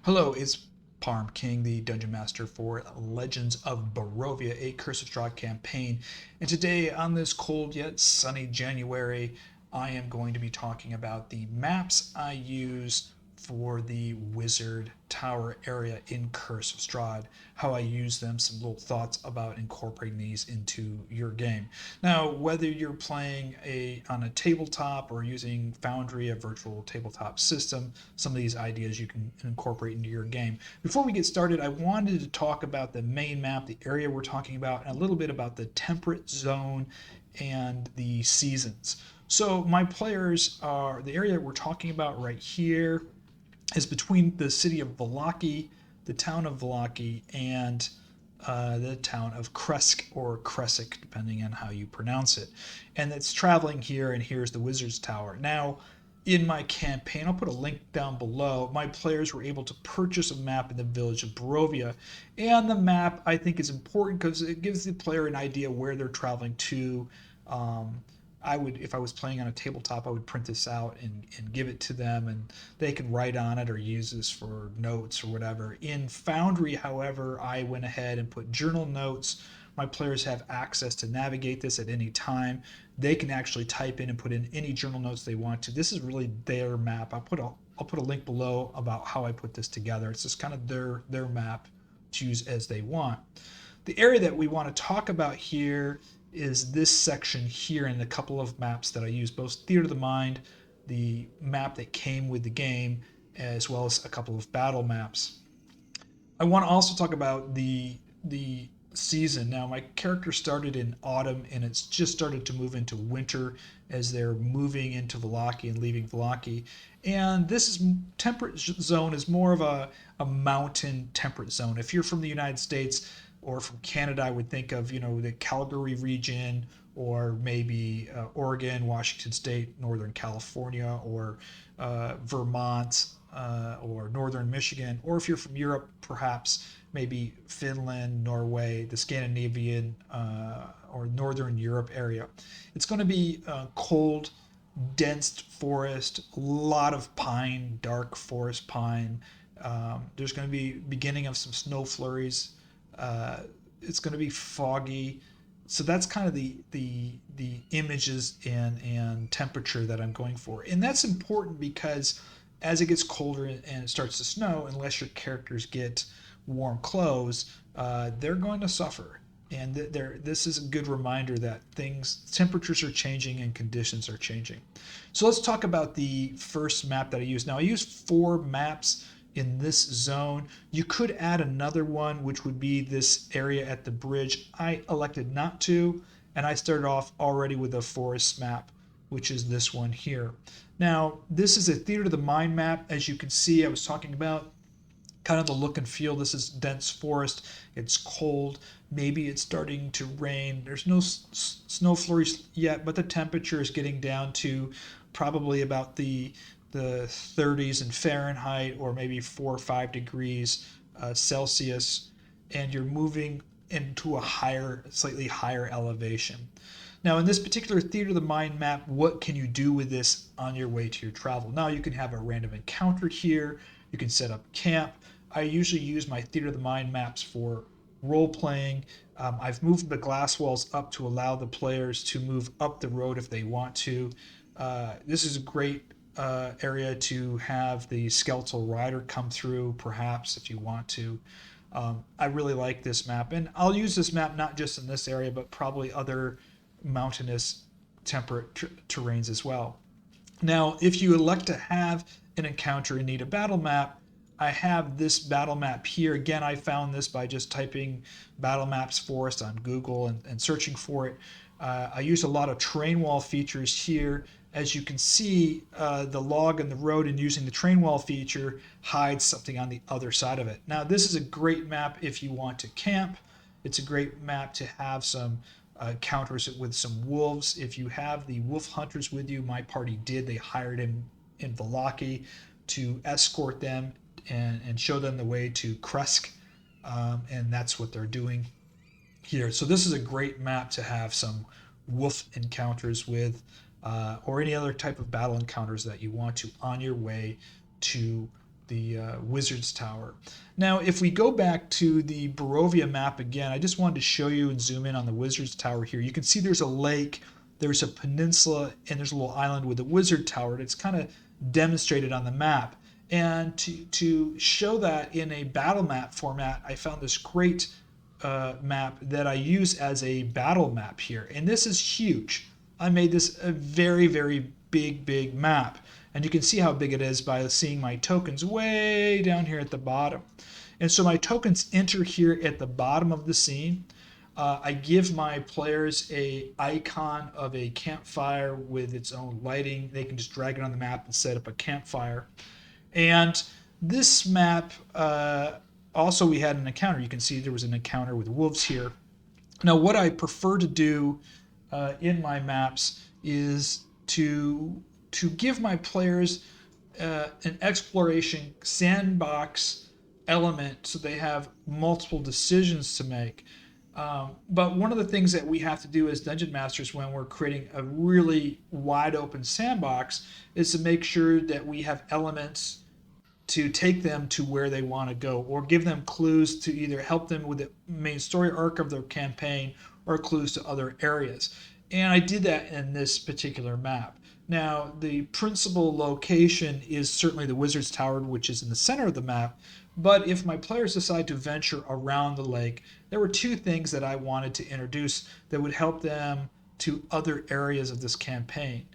Hello, it's Parm King, the Dungeon Master for Legends of Barovia, a Curse of Strahd campaign. And today, on this cold yet sunny January, I am going to be talking about the maps I use for the Wizard Tower area in Curse of Strahd, how I use them, some little thoughts about incorporating these into your game. Now, whether you're playing on a tabletop or using Foundry, a virtual tabletop system, some of these ideas you can incorporate into your game. Before we get started, I wanted to talk about the main map, the area we're talking about, and a little bit about the temperate zone and the seasons. So my players are the area we're talking about right here is between the city of Vallaki, the town of Vallaki, and the town of Kresk or Kresic, depending on how you pronounce it. And it's traveling here, and here's the Wizard's Tower. Now, in my campaign, I'll put a link down below. My players were able to purchase a map in the village of Barovia. And the map, I think, is important because it gives the player an idea where they're traveling to. I would, if I was playing on a tabletop, I would print this out and give it to them, and they can write on it or use this for notes or whatever. In Foundry, however, I went ahead and put journal notes. My players have access to navigate this at any time. They can actually type in and put in any journal notes they want to. This is really their map. I'll put a link below about how I put this together. It's just kind of their map to use as they want. The area that we want to talk about here is this section here and a couple of maps that I use, both Theater of the Mind, the map that came with the game, as well as a couple of battle maps. I want to also talk about the season. Now, my character started in autumn, and it's just started to move into winter as they're moving into Vallaki and leaving Vallaki. And this is temperate zone is more of a mountain temperate zone. If you're from the United States or from Canada, I would think of the Calgary region, or maybe Oregon, Washington State, Northern California, or Vermont, or Northern Michigan. Or if you're from Europe, perhaps maybe Finland, Norway, the Scandinavian or Northern Europe area. It's going to be cold, dense forest, a lot of pine, dark forest pine. There's going to be beginning of some snow flurries. It's going to be foggy. So that's kind of the images and temperature that I'm going for. And that's important because as it gets colder and it starts to snow, unless your characters get warm clothes, they're going to suffer. And this is a good reminder that temperatures are changing and conditions are changing. So let's talk about the first map that I use. Now I use 4 maps in this zone. You could add another one, which would be this area at the bridge. I elected not to, and I started off already with a forest map, which is this one here. Now, this is a Theater of the Mind map. As you can see, I was talking about kind of the look and feel. This is dense forest. It's cold. Maybe it's starting to rain. There's no snow flurries yet, but the temperature is getting down to probably about the 30s in Fahrenheit, or maybe 4 or 5 degrees Celsius, and you're moving into a slightly higher elevation. Now, in this particular Theater of the Mind map, what can you do with this on your way to your travel? Now, you can have a random encounter here. You can set up camp. I usually use my Theater of the Mind maps for role playing. I've moved the glass walls up to allow the players to move up the road if they want to. This is a great area to have the skeletal rider come through, perhaps, if you want to. I really like this map, and I'll use this map not just in this area, but probably other mountainous temperate terrains as well. Now, if you elect to have an encounter and need a battle map, I have this battle map here. Again, I found this by just typing Battlemaps Forest on Google and searching for it. I use a lot of terrain wall features here. As you can see, the log in the road, and using the terrain wall feature hides something on the other side of it. Now, this is a great map if you want to camp. It's a great map to have some encounters with some wolves. If you have the wolf hunters with you, my party did. They hired him in Vallaki to escort them and show them the way to Kresk, and that's what they're doing here. So this is a great map to have some wolf encounters with, or any other type of battle encounters that you want to on your way to Wizard's Tower. Now, if we go back to the Barovia map again, I just wanted to show you and zoom in on the Wizard's Tower here. You can see there's a lake, there's a peninsula, and there's a little island with a Wizard Tower. It's kind of demonstrated on the map. And to show that in a battle map format, I found this great map that I use as a battle map here. And this is huge. I made this a very, very big map. And you can see how big it is by seeing my tokens way down here at the bottom. And so my tokens enter here at the bottom of the scene. I give my players a icon of a campfire with its own lighting. They can just drag it on the map and set up a campfire. And this map, also we had an encounter. You can see there was an encounter with wolves here. Now what I prefer to do in my maps is to give my players an exploration sandbox element so they have multiple decisions to make. But one of the things that we have to do as Dungeon Masters when we're creating a really wide open sandbox is to make sure that we have elements to take them to where they want to go, or give them clues to either help them with the main story arc of their campaign or clues to other areas. And I did that in this particular map. Now, the principal location is certainly the Wizard's Tower, which is in the center of the map. But if my players decide to venture around the lake, there were two things that I wanted to introduce that would help them to other areas of this campaign.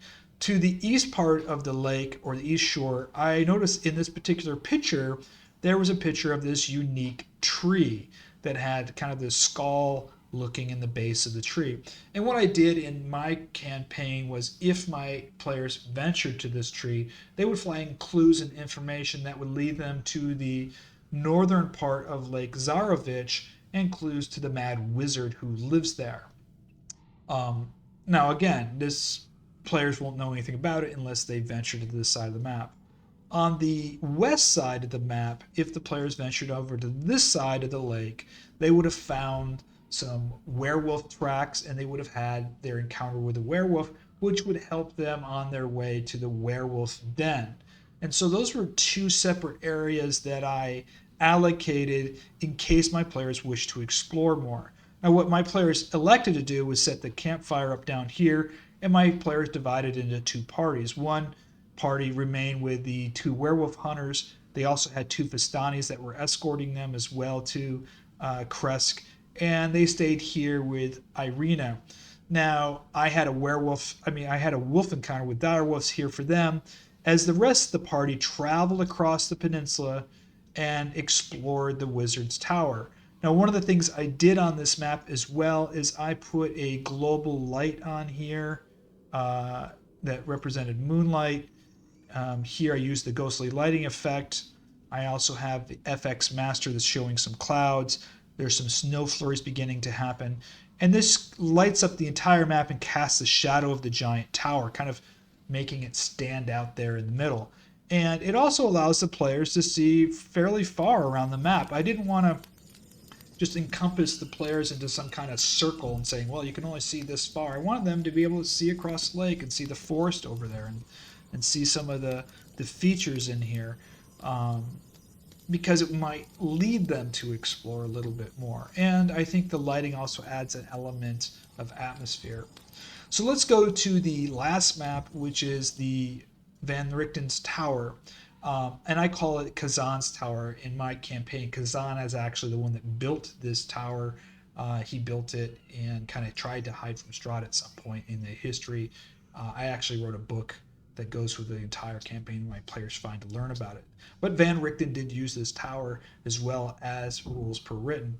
To the east part of the lake, or the east shore, I noticed in this particular picture, there was a picture of this unique tree that had kind of this skull looking in the base of the tree. And what I did in my campaign was, if my players ventured to this tree, they would find clues and information that would lead them to the northern part of Lake Zarovich and clues to the mad wizard who lives there. Now again, this players won't know anything about it unless they venture to this side of the map. On the west side of the map, if the players ventured over to this side of the lake, they would have found some werewolf tracks, and they would have had their encounter with a werewolf, which would help them on their way to the werewolf den. And so those were two separate areas that I allocated in case my players wish to explore more. Now what my players elected to do was set the campfire up down here, and my players divided into two parties. One party remained with the two werewolf hunters. They also had two Vistanis that were escorting them as well to Kresk, and they stayed here with Irina. Now, I had a wolf encounter with direwolves here for them, as the rest of the party traveled across the peninsula and explored the Wizard's Tower. Now, one of the things I did on this map as well is I put a global light on here that represented moonlight. Here I used the ghostly lighting effect. I also have the FX master that's showing some clouds. There's some snow flurries beginning to happen. And this lights up the entire map and casts the shadow of the giant tower, kind of making it stand out there in the middle. And it also allows the players to see fairly far around the map. I didn't want to just encompass the players into some kind of circle and saying, well, you can only see this far. I wanted them to be able to see across the lake and see the forest over there and see some of the features in here, because it might lead them to explore a little bit more. And I think the lighting also adds an element of atmosphere. So let's go to the last map, which is the Van Richten's Tower. And I call it Kazan's Tower in my campaign. Kazan is actually the one that built this tower. He built it and kind of tried to hide from Strahd at some point in the history. I actually wrote a book that goes through the entire campaign my players find to learn about it. But Van Richten did use this tower as well as rules per written.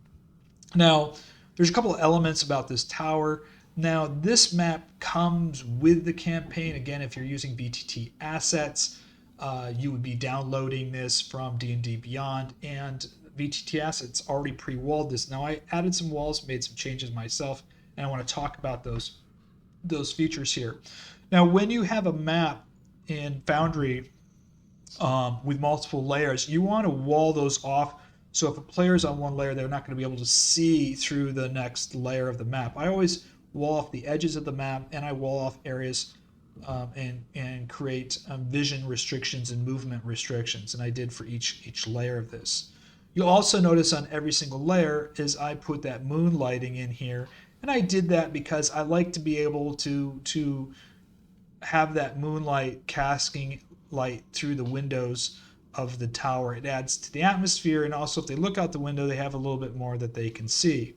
Now, there's a couple of elements about this tower. Now, this map comes with the campaign. Again, if you're using VTTASSETS, you would be downloading this from D&D Beyond, and VTTASSETS already pre-walled this. Now, I added some walls, made some changes myself, and I want to talk about those features here. Now, when you have a map in Foundry with multiple layers, you want to wall those off. So if a player's on one layer, they're not going to be able to see through the next layer of the map. I always wall off the edges of the map, and I wall off areas and create vision restrictions and movement restrictions, and I did for each layer of this. You'll also notice on every single layer is I put that moonlighting in here, and I did that because I like to be able to have that moonlight casting light through the windows of the tower. It adds to the atmosphere, and also if they look out the window, they have a little bit more that they can see.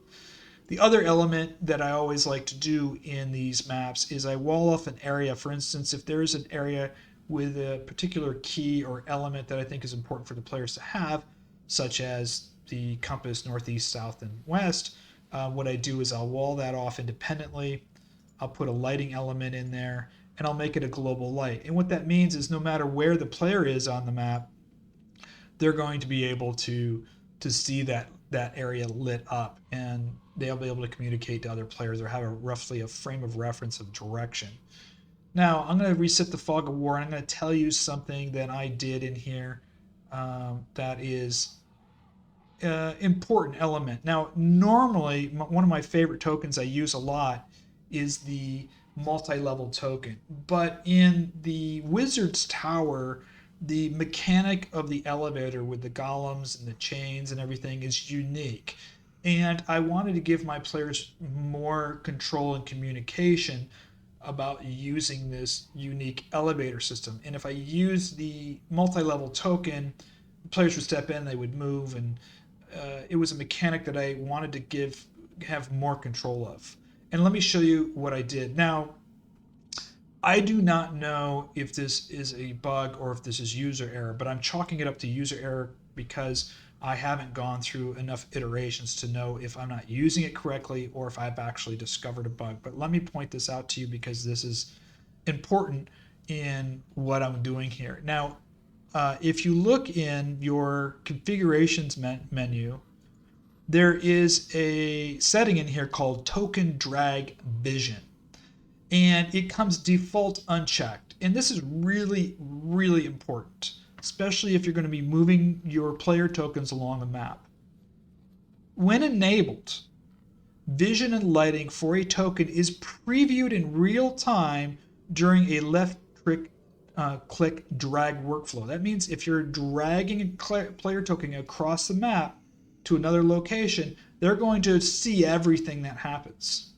The other element that I always like to do in these maps is I wall off an area. For instance, if there's an area with a particular key or element that I think is important for the players to have, such as the compass northeast, south, and west, what I do is I'll wall that off independently. I'll put a lighting element in there, and I'll make it a global light. And what that means is no matter where the player is on the map, they're going to be able to see that area lit up, and they'll be able to communicate to other players or have roughly a frame of reference of direction. Now I'm going to reset the fog of war, and I'm going to tell you something that I did in here that is important element. Now normally one of my favorite tokens I use a lot is the multi-level token, but in the Wizard's Tower, the mechanic of the elevator with the golems and the chains and everything is unique. And I wanted to give my players more control and communication about using this unique elevator system. And if I use the multi-level token, players would step in, they would move, and it was a mechanic that I wanted to have more control of. And let me show you what I did. Now, I do not know if this is a bug or if this is user error, but I'm chalking it up to user error because I haven't gone through enough iterations to know if I'm not using it correctly or if I've actually discovered a bug. But let me point this out to you because this is important in what I'm doing here. Now, if you look in your configurations menu, there is a setting in here called token drag vision, and it comes default unchecked. And this is really, really important, especially if you're going to be moving your player tokens along a map. When enabled, vision and lighting for a token is previewed in real time during a left click drag workflow. That means if you're dragging a player token across the map to another location, they're going to see everything that happens.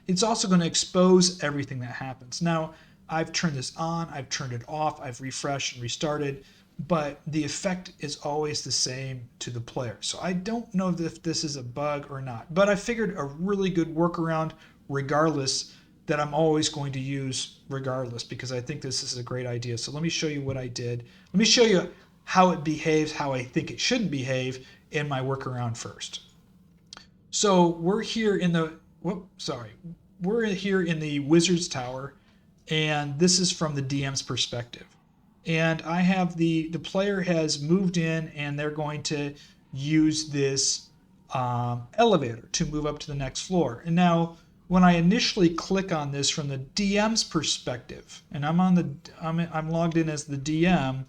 It's also going to expose everything that happens. Now, I've turned this on, I've turned it off, I've refreshed and restarted, but the effect is always the same to the player. So I don't know if this is a bug or not, but I figured a really good workaround regardless that I'm always going to use regardless, because I think this is a great idea. So let me show you what I did. Let me show you how it behaves, how I think it shouldn't behave in my workaround first. So we're here in the, we're here in the Wizard's Tower, and this is from the DM's perspective. And I have the player has moved in, and they're going to use this elevator to move up to the next floor. And now, when I initially click on this from the DM's perspective, and I'm logged in as the DM,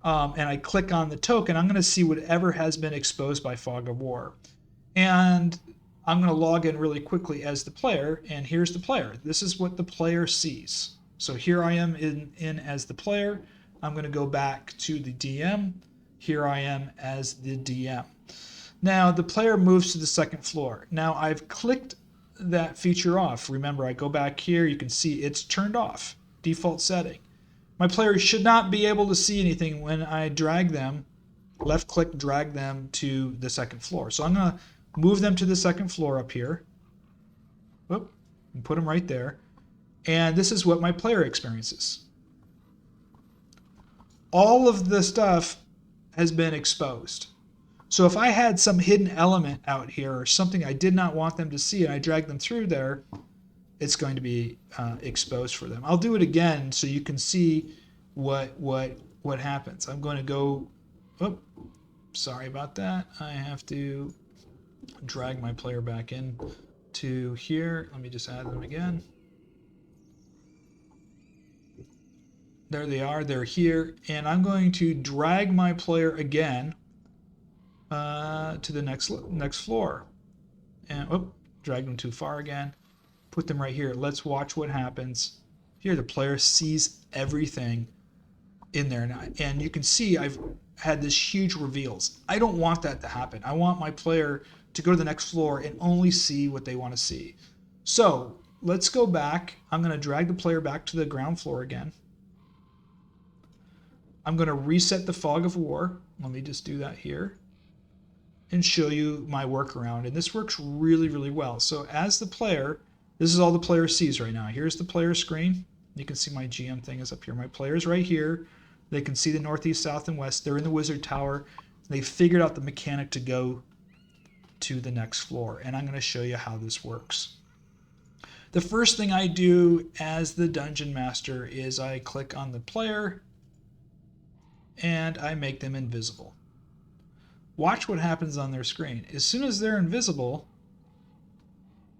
and I click on the token, I'm going to see whatever has been exposed by Fog of War. And I'm going to log in really quickly as the player, and here's the player. This is what the player sees. So here I am in as the player. I'm going to go back to the DM. Here I am as the DM. Now the player moves to the second floor. Now I've clicked that feature off. Remember, I go back here, you can see it's turned off, default setting. My players should not be able to see anything when I drag them, left click, drag them to the second floor. So I'm going to move them to the second floor up here. Whoop, and put them right there. And this is what my player experiences. All of the stuff has been exposed. So if I had some hidden element out here or something I did not want them to see and I drag them through there, it's going to be exposed for them. I'll do it again so you can see what happens. I'm going to go, oh, sorry about that. I have to drag my player back in to here. Let me just add them again. There they are, they're here, and I'm going to drag my player again to the next floor. And drag them too far again. Put them right here. Let's watch what happens Here, the player sees everything in there, and you can see I've had this huge reveals. I don't want that to happen. I want my player to go to the next floor and only see what they want to see. So let's go back. I'm going to drag the player back to the ground floor again. I'm going to reset the fog of war. Let me just do that here and show you my workaround. And this works really, really well. So as the player, this is all the player sees right now. Here's the player screen. You can see my GM thing is up here. My player's right here. They can see the northeast, south, and west. They're in the wizard tower. They figured out the mechanic to go to the next floor. And I'm going to show you how this works. The first thing I do as the dungeon master is I click on the player and I make them invisible. Watch what happens on their screen. As soon as they're invisible,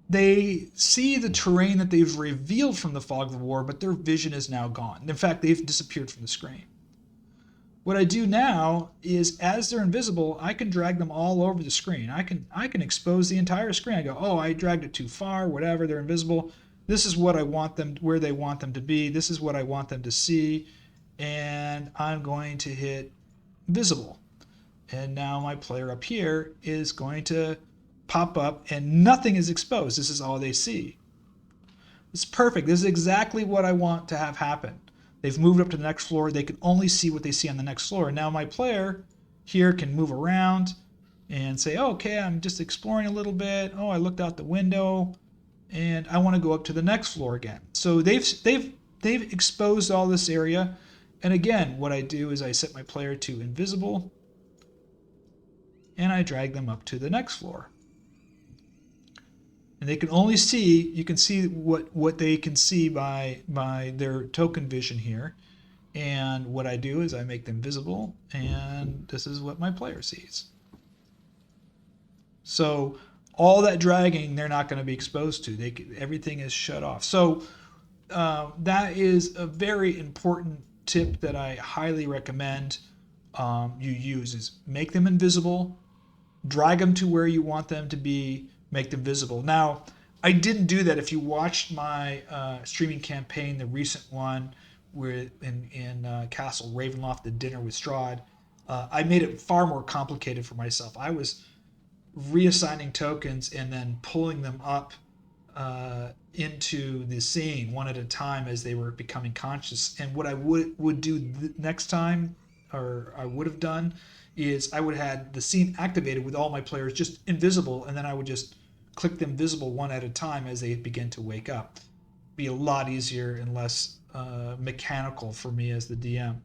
they see the terrain that they've revealed from the fog of war, but their vision is now gone. In fact, they've disappeared from the screen. What I do now is, as they're invisible, I can drag them all over the screen. I can expose the entire screen. I go, oh, I dragged it too far, whatever, they're invisible. This is what I want them, where they want them to be. This is what I want them to see. And I'm going to hit visible. And now my player up here is going to pop up and nothing is exposed. This is all they see. It's perfect. This is exactly what I want to have happen. They've moved up to the next floor. They can only see what they see on the next floor. Now my player here can move around and say, oh, okay, I'm just exploring a little bit. Oh, I looked out the window and I want to go up to the next floor again. So they've exposed all this area. And again, what I do is I set my player to invisible and I drag them up to the next floor. And they can only see, you can see what they can see by their token vision here. And what I do is I make them visible, and this is what my player sees. So all that dragging, they're not going to be exposed to. Everything is shut off. So that is a very important tip that I highly recommend you use, is make them invisible, drag them to where you want them to be, make them visible. Now, I didn't do that. If you watched my streaming campaign, the recent one where in Castle Ravenloft, the dinner with Strahd, I made it far more complicated for myself. I was reassigning tokens and then pulling them up into the scene one at a time as they were becoming conscious. And what I would do next time, or I would have done, is I would have had the scene activated with all my players just invisible, and then I would just click them visible one at a time as they begin to wake up. Be a lot easier and less mechanical for me as the DM.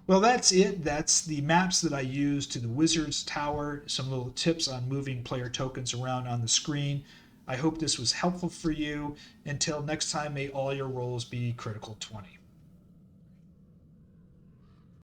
Well, that's it. That's the maps that I use to the Wizard's Tower, some little tips on moving player tokens around on the screen. I hope this was helpful for you. Until next time, may all your rolls be critical 20.